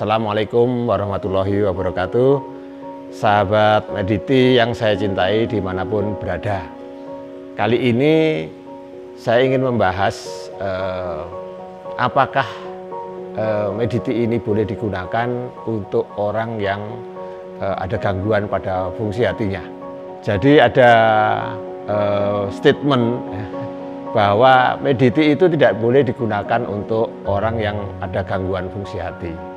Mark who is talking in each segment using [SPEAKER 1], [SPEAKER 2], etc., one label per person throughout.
[SPEAKER 1] Assalamualaikum warahmatullahi wabarakatuh. Sahabat Mediti yang saya cintai dimanapun berada. Kali ini saya ingin membahas apakah Mediti ini boleh digunakan untuk orang yang ada gangguan pada fungsi hatinya. Jadi ada statement bahwa Mediti itu tidak boleh digunakan untuk orang yang ada gangguan fungsi hati.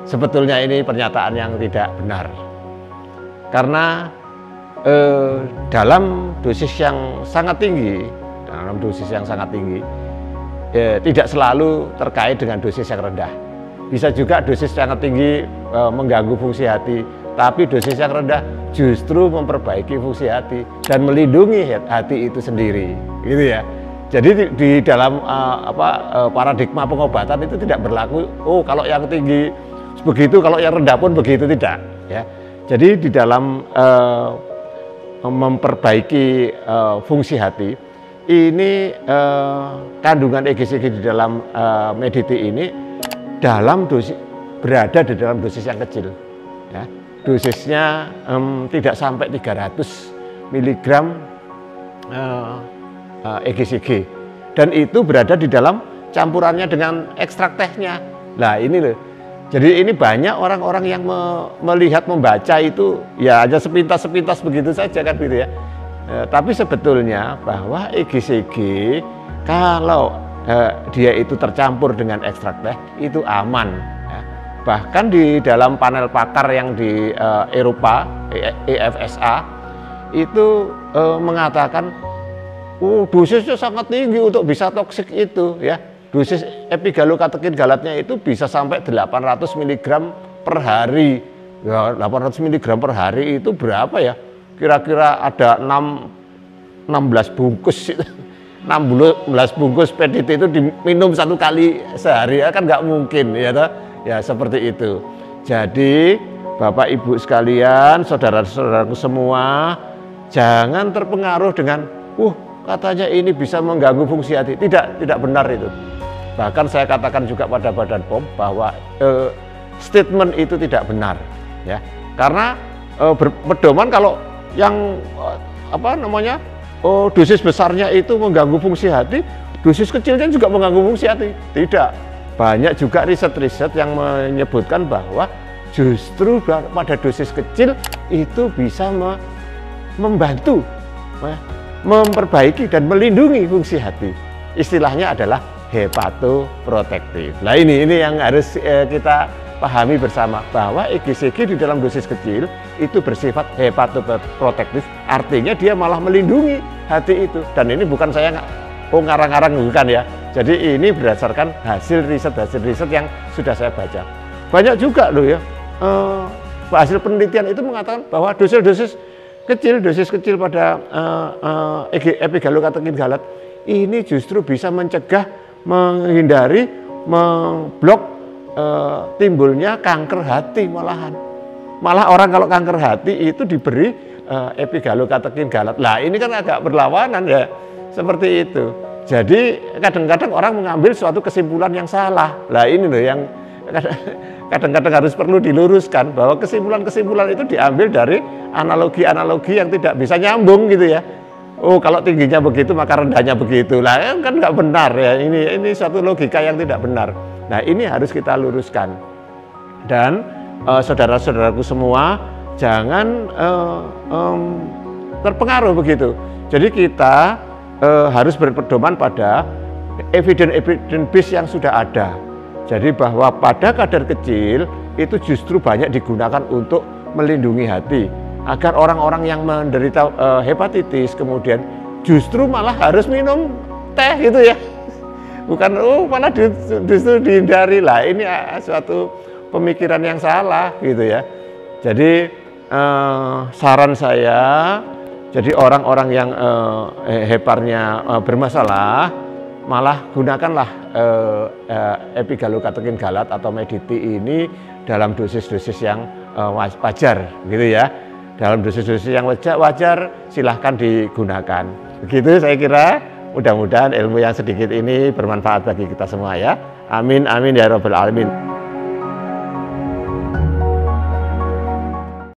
[SPEAKER 1] Sebetulnya ini pernyataan yang tidak benar, karena dalam dosis yang sangat tinggi, tidak selalu terkait dengan dosis yang rendah. Bisa juga dosis sangat tinggi mengganggu fungsi hati, tapi dosis yang rendah justru memperbaiki fungsi hati dan melindungi hati itu sendiri, gitu ya. Jadi di dalam paradigma pengobatan itu tidak berlaku, oh kalau yang tinggi begitu, kalau yang rendah pun begitu, tidak ya. Jadi di dalam memperbaiki fungsi hati ini, kandungan EGCG di dalam Mediti ini berada di dalam dosis yang kecil ya. Dosisnya tidak sampai 300 mg EGCG, dan itu berada di dalam campurannya dengan ekstrak tehnya. Nah ini loh, jadi ini banyak orang-orang yang melihat, membaca itu ya hanya sepintas-sepintas begitu saja kan gitu ya. Tapi sebetulnya bahwa EGCG kalau dia itu tercampur dengan ekstrak teh itu aman ya. Bahkan di dalam panel pakar yang di Eropa, EFSA itu mengatakan dosisnya sangat tinggi untuk bisa toksik itu ya. Dosis epigalokatekin galatnya itu bisa sampai 800 mg per hari. Ya, 800 mg per hari itu berapa ya? Kira-kira ada 16 bungkus 16 bungkus PDT itu diminum satu kali sehari ya, kan nggak mungkin ya toh? Ya seperti itu. Jadi Bapak Ibu sekalian, saudara-saudaraku semua, jangan terpengaruh dengan katanya ini bisa mengganggu fungsi hati. Tidak benar itu. Bahkan saya katakan juga pada Badan POM bahwa statement itu tidak benar ya. Karena berpedoman kalau yang dosis besarnya itu mengganggu fungsi hati, dosis kecilnya juga mengganggu fungsi hati. Tidak. Banyak juga riset-riset yang menyebutkan bahwa justru pada dosis kecil itu bisa membantu, memperbaiki dan melindungi fungsi hati. Istilahnya adalah hepatoprotektif. Nah ini yang harus kita pahami bersama, bahwa EGCG di dalam dosis kecil itu bersifat hepatoprotektif, artinya dia malah melindungi hati itu. Dan ini bukan saya ngarang-ngarang, bukan ya. Jadi ini berdasarkan hasil riset yang sudah saya baca. Banyak juga loh ya, hasil penelitian itu mengatakan bahwa dosis kecil pada epigalokatekin galat ini justru bisa mencegah, menghindari, memblok timbulnya kanker hati malahan. Malah orang kalau kanker hati itu diberi epigalokatekin galat. Lah ini kan agak berlawanan ya, seperti itu. Jadi kadang-kadang orang mengambil suatu kesimpulan yang salah. Lah ini loh yang kadang-kadang harus perlu diluruskan, bahwa kesimpulan-kesimpulan itu diambil dari analogi-analogi yang tidak bisa nyambung gitu ya. Kalau tingginya begitu maka rendahnya begitu. Lah kan nggak benar ya. Ini suatu logika yang tidak benar. Nah ini harus kita luruskan. Dan saudara-saudaraku semua, jangan terpengaruh begitu. Jadi kita harus berpedoman pada evidence base yang sudah ada. Jadi bahwa pada kadar kecil itu justru banyak digunakan untuk melindungi hati, agar orang-orang yang menderita hepatitis kemudian justru malah harus minum teh gitu ya. Bukan malah justru dihindari. Lah ini suatu pemikiran yang salah gitu ya. Jadi saran saya, jadi orang-orang yang heparnya bermasalah, malah gunakanlah epigalokatekin galat atau Mediti ini dalam dosis-dosis yang wajar gitu ya. Dalam dosis-dosis yang wajar silahkan digunakan. Begitu saya kira, mudah-mudahan ilmu yang sedikit ini bermanfaat bagi kita semua ya. Amin amin ya rabbal alamin.